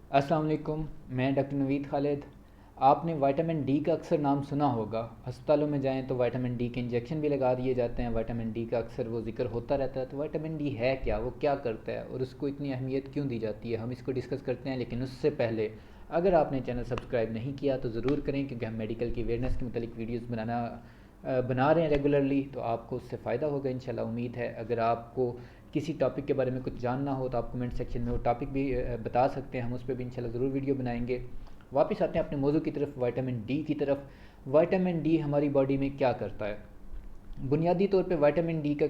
अस्सलाम वालेकुम। मैं डॉक्टर नवीद खालिद। आपने विटामिन डी का अक्सर नाम सुना होगा। अस्पतालों में जाएं तो विटामिन डी के इंजेक्शन भी लगा दिए जाते हैं। विटामिन डी का अक्सर वो जिक्र होता रहता है। तो विटामिन डी है क्या, वो क्या करता है और उसको इतनी अहमियत क्यों दी जाती है, हम इसको डिस्कस करते हैं। लेकिन उससे पहले अगर आपने चैनल सब्सक्राइब नहीं किया तो ज़रूर करें, क्योंकि हम मेडिकल की अवेयरनेस के मतलब वीडियोज़ बना रहे हैं रेगुलरली, तो आपको उससे फ़ायदा होगा इंशाल्लाह। उम्मीद है अगर आपको किसी टॉपिक के बारे में कुछ जानना हो तो आप कमेंट सेक्शन में वो टॉपिक भी बता सकते हैं, हम उस पर भी इंशाल्लाह ज़रूर वीडियो बनाएंगे। वापस आते हैं अपने मौजू की तरफ, विटामिन डी की तरफ। विटामिन डी हमारी बॉडी में क्या करता है? बुनियादी तौर पे विटामिन डी का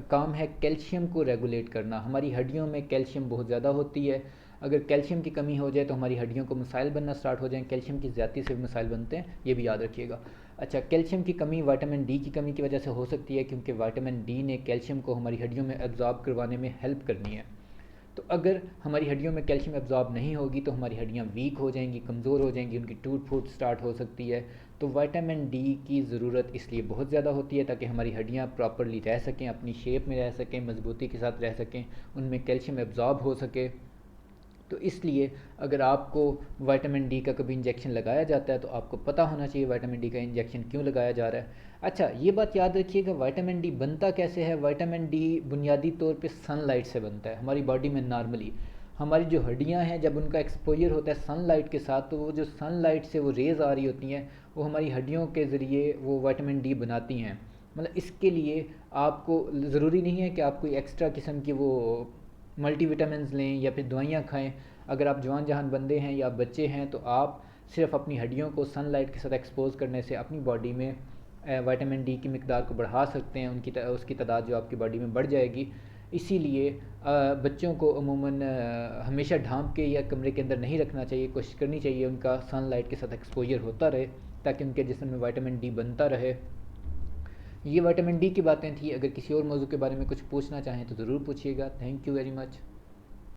काम है कैल्शियम को रेगुलेट करना। हमारी हड्डियों में कैल्शियम बहुत ज़्यादा होती है। अगर कैल्शियम की कमी हो जाए तो हमारी हड्डियों को मसाइल बनना स्टार्ट हो जाएं। कैल्शियम की ज़्यादती से भी मसाइल बनते हैं, ये भी याद रखिएगा। अच्छा, कैल्शियम की कमी विटामिन डी की कमी की वजह से हो सकती है, क्योंकि विटामिन डी ने कैल्शियम को हमारी हड्डियों में एब्जॉर्ब करवाने में हेल्प करनी है। तो अगर हमारी हड्डियों में कैल्शियम एब्जॉर्ब नहीं होगी तो हमारी हड्डियाँ वीक हो जाएंगी, कमज़ोर हो जाएंगी, उनकी टूट फूट स्टार्ट हो सकती है। तो विटामिन डी की ज़रूरत इसलिए बहुत ज़्यादा होती है ताकि हमारी हड्डियाँ प्रॉपरली रह सकें, अपनी शेप में रह सकें, मजबूती के साथ रह सकें, उनमें कैल्शियम एब्जॉर्ब हो सके। तो इसलिए अगर आपको विटामिन डी का कभी इंजेक्शन लगाया जाता है तो आपको पता होना चाहिए विटामिन डी का इंजेक्शन क्यों लगाया जा रहा है। अच्छा, ये बात याद रखिएगा, विटामिन डी बनता कैसे है? विटामिन डी बुनियादी तौर पे सनलाइट से बनता है। हमारी बॉडी में नॉर्मली हमारी जो हड्डियां हैं, जब उनका एक्सपोजर होता है सनलाइट के साथ, तो वो जो सनलाइट से वो रेज़ आ रही होती हैं, वो हमारी हड्डियों के ज़रिए वो विटामिन डी बनाती हैं। मतलब इसके लिए आपको ज़रूरी नहीं है कि आप कोई एक्स्ट्रा किस्म की वो मल्टीविटामिन्स लें या फिर दवाइयाँ खाएं। अगर आप जवान जहान बंदे हैं या बच्चे हैं तो आप सिर्फ अपनी हड्डियों को सनलाइट के साथ एक्सपोज करने से अपनी बॉडी में विटामिन डी की मिकदार को बढ़ा सकते हैं। उसकी तादाद जो आपकी बॉडी में बढ़ जाएगी। इसीलिए बच्चों को अमूमन हमेशा ढांप के या कमरे के अंदर नहीं रखना चाहिए। कोशिश करनी चाहिए उनका सनलाइट के साथ एक्सपोजर होता रहे, ताकि उनके जिस्म में विटामिन डी बनता रहे। ये विटामिन डी की बातें थी। अगर किसी और मौजू के बारे में कुछ पूछना चाहें तो ज़रूर पूछिएगा। Thank you very much.